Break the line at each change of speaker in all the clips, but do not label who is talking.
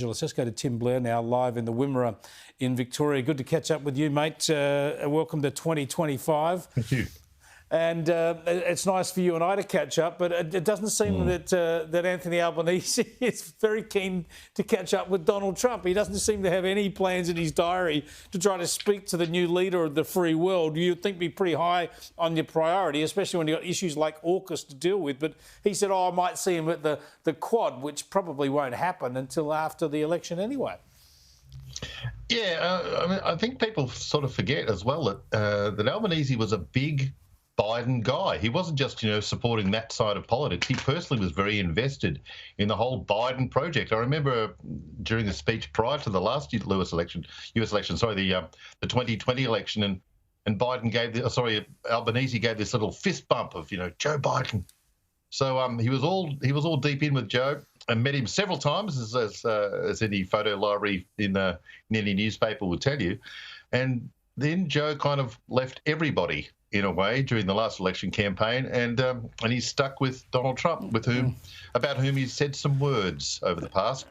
Let's go to Tim Blair now, live in the Wimmera in Victoria. Good to catch up with you, mate. Welcome to 2025.
Thank you.
And it's nice for you and I to catch up, but it doesn't seem that Anthony Albanese is very keen to catch up with Donald Trump. He doesn't seem to have any plans in his diary to try to speak to the new leader of the free world. You'd think be pretty high on your priority, especially when you've got issues like AUKUS to deal with. But he said, I might see him at the Quad, which probably won't happen until after the election anyway.
Yeah, I think people sort of forget as well that Albanese was a big Biden guy. He wasn't just, supporting that side of politics. He personally was very invested in the whole Biden project. I remember during the speech prior to the last U.S. election, the 2020 election, and Biden Albanese gave this little fist bump of, Joe Biden. So he was all deep in with Joe and met him several times, as any photo library in any newspaper will tell you. And then Joe kind of left everybody in a way during the last election campaign, and he's stuck with Donald Trump, about whom he's said some words over the past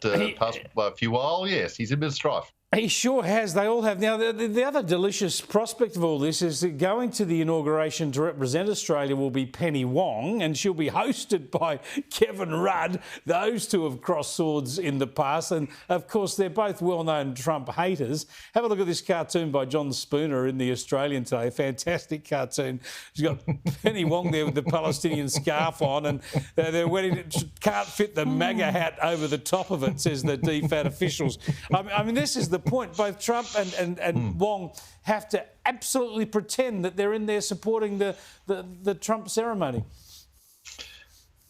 few while. Yes, he's in a bit of strife.
He sure has. They all have. Now, the other delicious prospect of all this is that going to the inauguration to represent Australia will be Penny Wong, and she'll be hosted by Kevin Rudd. Those two have crossed swords in the past, and of course they're both well-known Trump haters. Have a look at this cartoon by John Spooner in The Australian today. A fantastic cartoon. She's got Penny Wong there with the Palestinian scarf on, and they're wearing, can't fit the MAGA hat over the top of it, says the DFAT officials. I mean, this is the point. Both Trump and Wong have to absolutely pretend that they're in there supporting the Trump ceremony.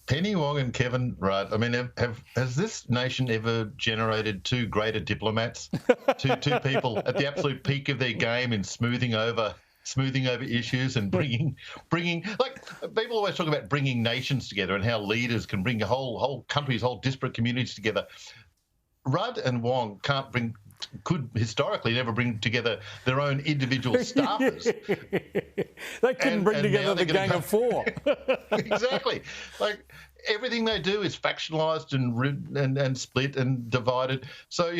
Penny Wong and Kevin Rudd. I mean, has this nation ever generated two greater diplomats? two people at the absolute peak of their game in smoothing over issues and bringing like people always talk about bringing nations together and how leaders can bring whole countries, whole disparate communities together. Rudd and Wong could historically never bring together their own individual staffers.
They couldn't bring together the gang of four.
Exactly. Like everything they do is factionalised and split and divided. So,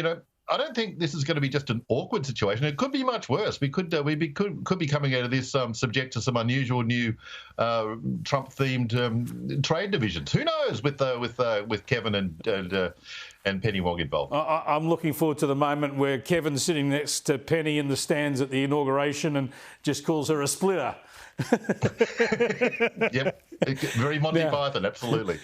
I don't think this is going to be just an awkward situation. It could be much worse. We could be coming out of this subject to some unusual new Trump-themed trade divisions. Who knows with Kevin and Penny Wong involved.
I'm looking forward to the moment where Kevin's sitting next to Penny in the stands at the inauguration and just calls her a splitter.
Yep, very Monty Python, absolutely.